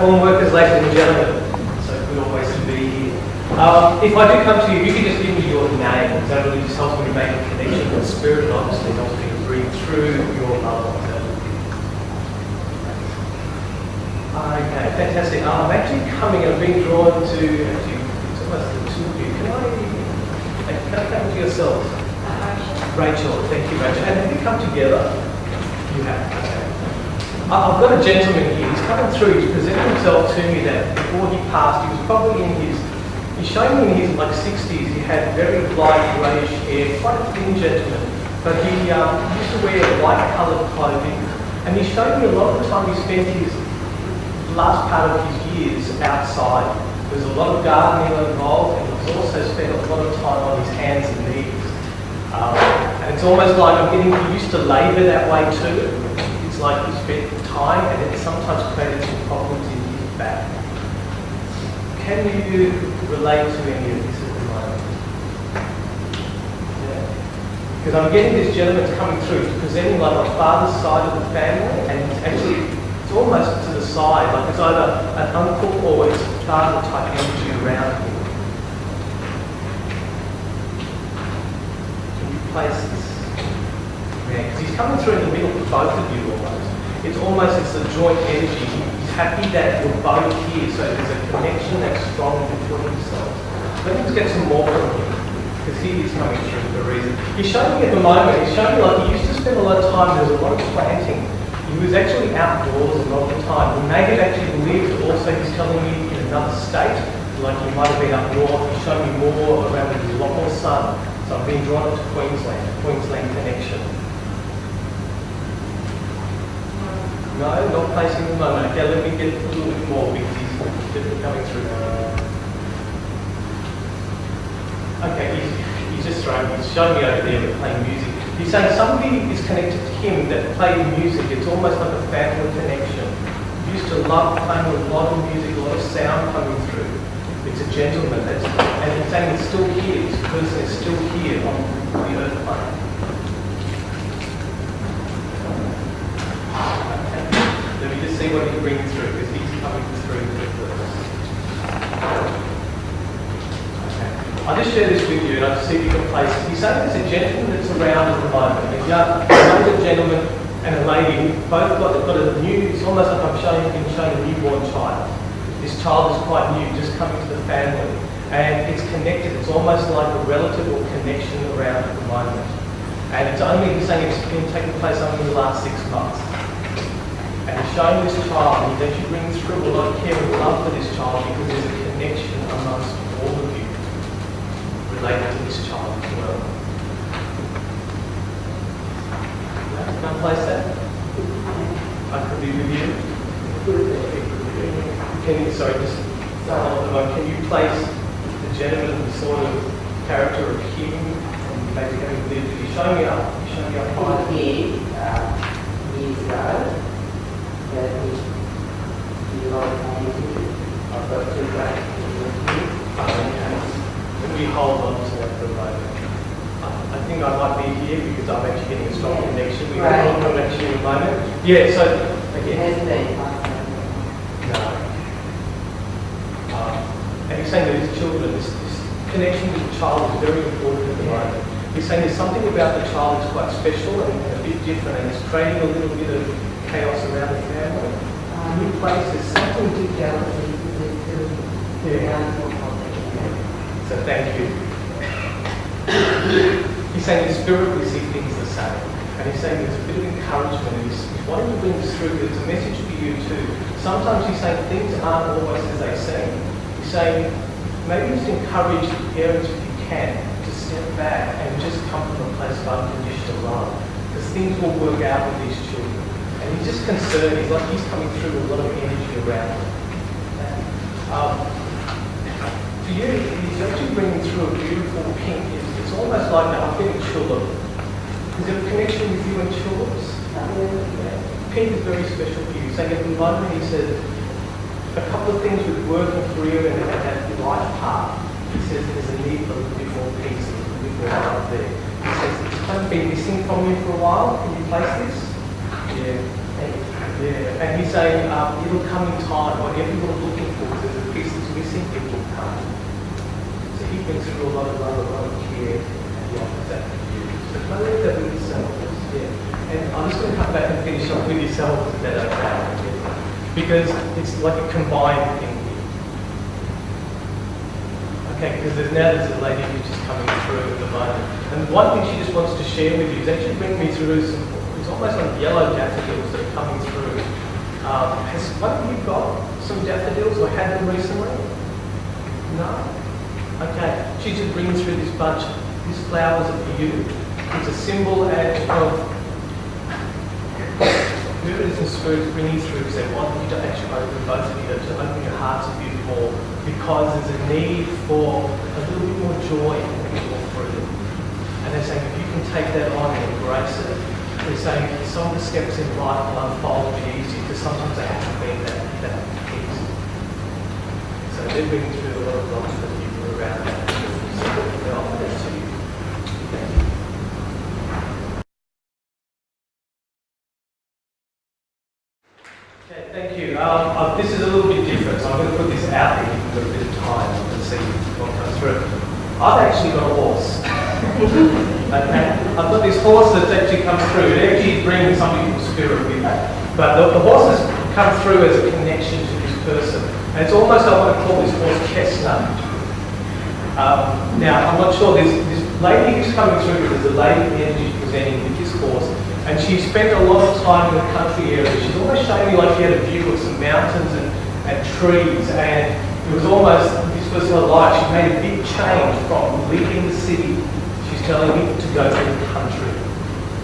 platform workers, ladies and gentlemen. So good always to be here. If I do come to you, you can just give me your name. That really just helps me to make a connection with the spirit, and obviously helps me to breathe through your love. Okay, fantastic. I'm actually coming and being drawn to, actually, it's almost the two of you. Can I come to yourselves? Rachel, thank you, Rachel. And have you come together? You have. Okay. I've got a gentleman here. He's coming through. He's presented himself to me that before he passed, he was probably in his, he's showing me in his like 60s. He had very light greyish hair, quite a thin gentleman. But he used to wear light coloured clothing. And he's showing me a lot of the time he spent his last part of his years outside. There's a lot of gardening involved, and he's also spent a lot of time on his hands and knees. And it's almost like I'm getting used to labour that way too. It's like he spent time, and it sometimes created some problems in his back. Can you relate to any of this at the moment? Yeah. Because I'm getting this gentleman coming through, he's presenting like my father's side of the family, and it's actually, it's almost to the side, like it's either an uncle or it's father type energy around him. Can you place this? Yeah, because he's coming through in the middle for both of you almost. It's a joint energy. He's happy that you're both here, so there's a connection that's strong between yourselves. Let me just get some more from him, because he is coming through for a reason. He's showing me at the moment, he's showing me like he used to spend a lot of time, there was a lot of planting. He was actually outdoors a lot of the time. He may have actually lived, also he's telling me, in another state, like he might have been up north. He's showing me more around with a lot more sun. So I've been drawn to Queensland connection. No, not placing at the moment. Okay, let me get a little bit more because he's definitely coming through. Okay, he's just throwing, he's showing me over there that playing music. He's saying somebody is connected to him that played music. It's almost like a family connection. He used to love playing a lot of music, a lot of sound coming through. It's a gentleman, and he's saying it's still here. This person is still here on the earth plane. Let me just see what he brings through, because he's coming through with this. Okay. I'll just share this with you, and I'll just see if you can place it. He's saying there's a gentleman that's around at the moment. A younger gentleman and a lady who both got a new, it's almost like I'm showing a newborn child. This child is quite new, just coming to the family. And it's connected, it's almost like a relative or connection around at the moment. And it's only, he's saying it's been taking place only in the last 6 months. And he's showing this child, and he's actually bringing through a lot of care and love for this child because there's a connection amongst all of you related to this child as well. Can I place that? I could be with you. Can you, sorry, just can you place the gentleman, the sort of character of him, and maybe having lived? He's showing me up. He's showing me up high. Years ago. That he loved music. I've got two great Can we hold on to that for a moment? I think I might be here because I'm actually getting a strong connection. We right. will come back to you in a moment. Yeah, so again. It has been. No. And he's saying that his children, this connection with the child is very important at the moment. He's saying there's something about the child that's quite special and a bit different, and it's creating a little bit of chaos around the family. New places, something to Jealousy. So thank you. He's saying in spirit we see things the same. And he's saying there's a bit of encouragement, and he's wanting to bring this through. There's a message for you too. Sometimes he's saying things aren't always as they seem. He's saying maybe just encourage the parents if you can to step back and just come from a place of unconditional love. Because things will work out with these children. And he's just concerned. He's like he's coming through with a lot of energy around him. For you, he's actually bringing through a beautiful pink. It's almost like I'm getting tulip. Is there a connection with you and tulips? Yeah. Pink is very special for you. So at the moment, he says a couple of things with work and career and that life path. He says there's a need for a little bit more peace, a little bit more out there. He says it's kind of been missing from you for a while. Can you place this? Yeah. Yeah, and he's saying it'll come in time. Whatever you're looking for, if there's a piece that's missing, it will come. So he brings through a lot of love, a lot of care, and he offers that to you. So can I leave that with yourselves? Yeah. And I'm just going to come back and finish off with yourselves, is that okay? Because it's like a combined thing here. Okay, because there's a lady who's just coming through at the moment. And one thing she just wants to share with you is actually bring me through some, it's almost like yellow daffodils that are coming through. Has one of you got some daffodils or had them recently? No? Okay, she's just bringing through this bunch. These flowers are for you. It's a symbol of whoever it is in spirit bringing through, because they want you to actually open both of you, to open your hearts a bit more, because there's a need for a little bit more joy and a bit more freedom. And they're saying if you can take that on and embrace it, they're saying some of the steps in life will unfold a bit easier, because sometimes they haven't been that easy. So they're bringing through a lot of rocks for people around that. So they offer that to you. Thank you. Okay, thank you. This is a little bit different, so I'm going to put this out there. You've got a bit of time to see what comes through. I've actually got a horse. Okay, I've got this horse that's actually come through. It actually brings something from spirit with it. But the horse has come through as a connection to this person. And it's almost, I want to call this horse chestnut. Now, I'm not sure, this lady who's coming through, there's a lady energy presenting with this horse. And she spent a lot of time in the country area. She's almost showing me like she had a view of some mountains and trees, and it was almost, this was her life. She made a big change from leaving the city, she's telling me, to go to the country.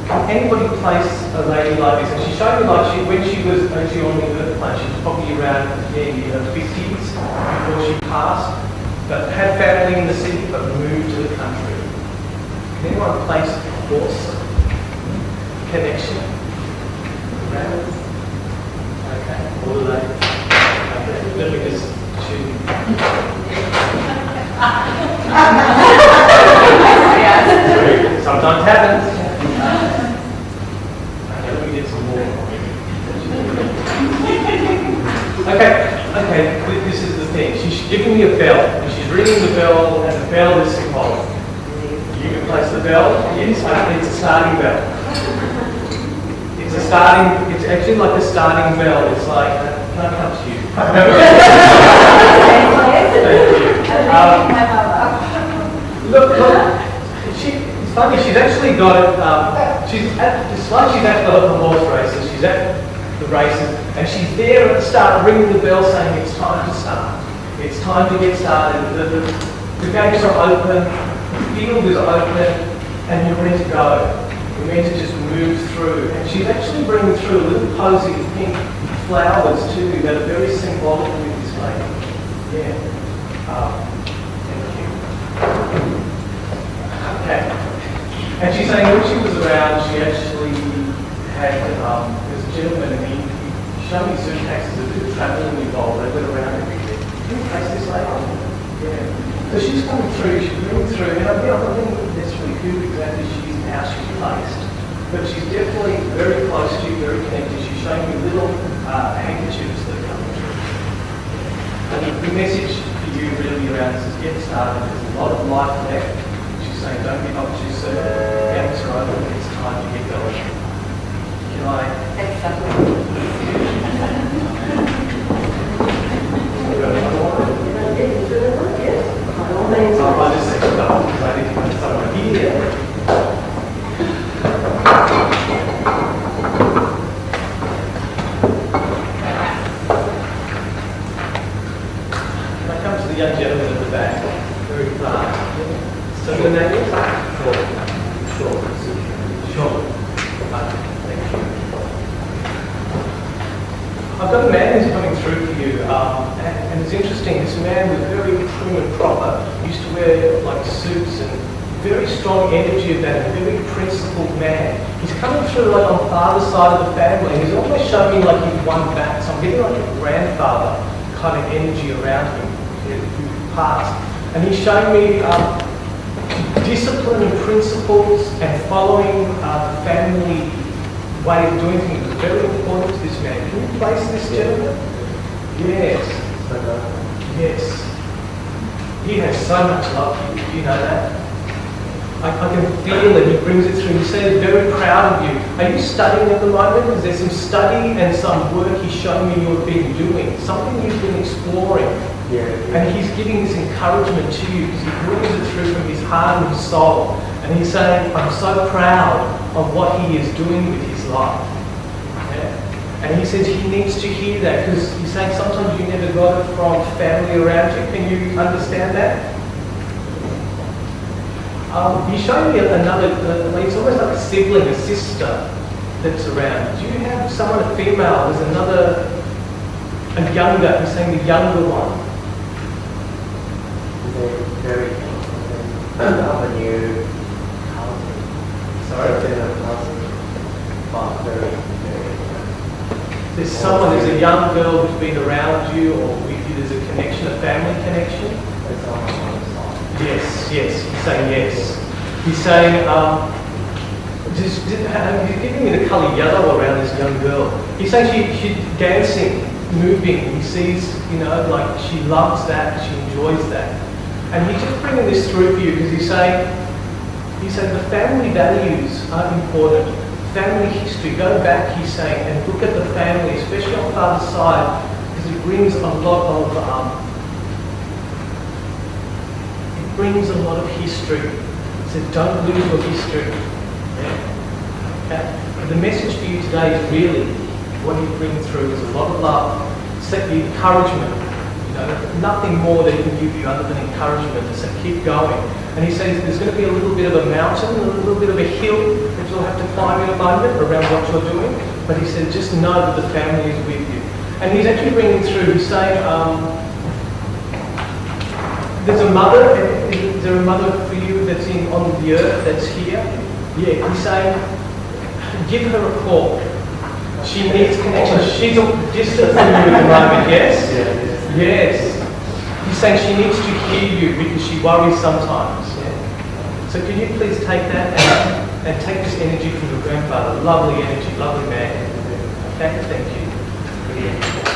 Can anybody place a lady like this? And she showed me like when she was actually on the earth plane, she was probably around in her 50s before she passed, but had family in the city but moved to the country. Can anyone place a horse? Connection. Okay. All the way. Okay. Let me just choose. Sometimes happens. Okay, let me get some more. Okay, this is the thing. She's giving me a bell. And she's ringing the bell, and the bell is symbolic. You can place the bell. Yes, it's a starting bell. It's actually like a starting bell. It's like, can I come to you? Thank you. Look, it's funny, she's actually got it, it's like she's at the horse races, she's at the races, and she's there at the start ringing the bell saying it's time to start. It's time to get started. The gates are open, the field is open, and you're ready to go. We're meant to just move through. And she's actually bringing through a little posy of pink flowers too that are very symbolic with this lady. Yeah. Thank you. Okay. And she's saying when she was around, she actually had, there's a gentleman and he showed me suitcases, a bit of travelling involved. They went around everything. Can you place this lady? Yeah. So she's coming through, she's moving through, and I don't think necessarily who exactly she is and how she's placed, but she's definitely very close to you, very connected. She's showing you little handkerchiefs that are coming through. And the message for you really around this is get started. There's a lot of life left. She's saying don't give up too soon. Gates are open, it's time to get going. Can I? I just say stop because I didn't want someone here. Can I come to the young gentleman at the back? Very fast. So your name is? Sure. Thank you. I've got a man who's coming through for you, and it's interesting, this man was very prim and proper, used to wear like suits and very strong energy of that, a very principled man. He's coming through like on father's side of the family, and he's almost showing me like he's one back, so I'm getting like a grandfather kind of energy around him who passed. And he's showing me discipline and principles and following the family way of doing things. very important to this man. Can you place this gentleman? Yes. Yes. He has so much love for you. Do you know that? I can feel that he brings it through. He says he's very proud of you. Are you studying at the moment? Is there some study and some work he's showing me you've been doing? Something you've been exploring? Yeah. And he's giving this encouragement to you because he brings it through from his heart and his soul. And he's saying, I'm so proud of what he is doing with his life. Yeah? And he says he needs to hear that because he's saying sometimes you never got it from family around you. Can you understand that? He's showing me another, it's almost like a sibling, a sister that's around. Do you have someone, a female, there's another, a younger, he's saying the younger one. Very I'm a new cousin. Sorry? But very. There's someone, there's a young girl who's been around you or with you, there's a connection, a family connection? It's on my side. Yes, yes, he's saying yes. He's saying, he's giving me the colour yellow around this young girl. He's saying she's dancing, moving. He sees, like she loves that, she enjoys that. And he's just bringing this through for you because he's saying the family values are important. Family history, go back, he's saying, and look at the family, especially on father's side, because it brings a lot of history. So don't lose your history. Yeah? Okay? The message for you today is really what he's bringing through is a lot of love, set the encouragement. Nothing more that he can give you other than encouragement to say keep going. And he says there's going to be a little bit of a mountain, a little bit of a hill that you'll have to climb in a moment around what you're doing. But he said just know that the family is with you. And he's actually bringing through, he's saying, there's a mother, is there a mother for you that's on the earth, that's here? Yeah, he's saying, give her a call. She needs connection. She's distant from you at the moment, yes? Yes. He's saying she needs to hear you because she worries sometimes. Yeah? So could you please take that and take this energy from your grandfather? Lovely energy, lovely man. Okay, thank you.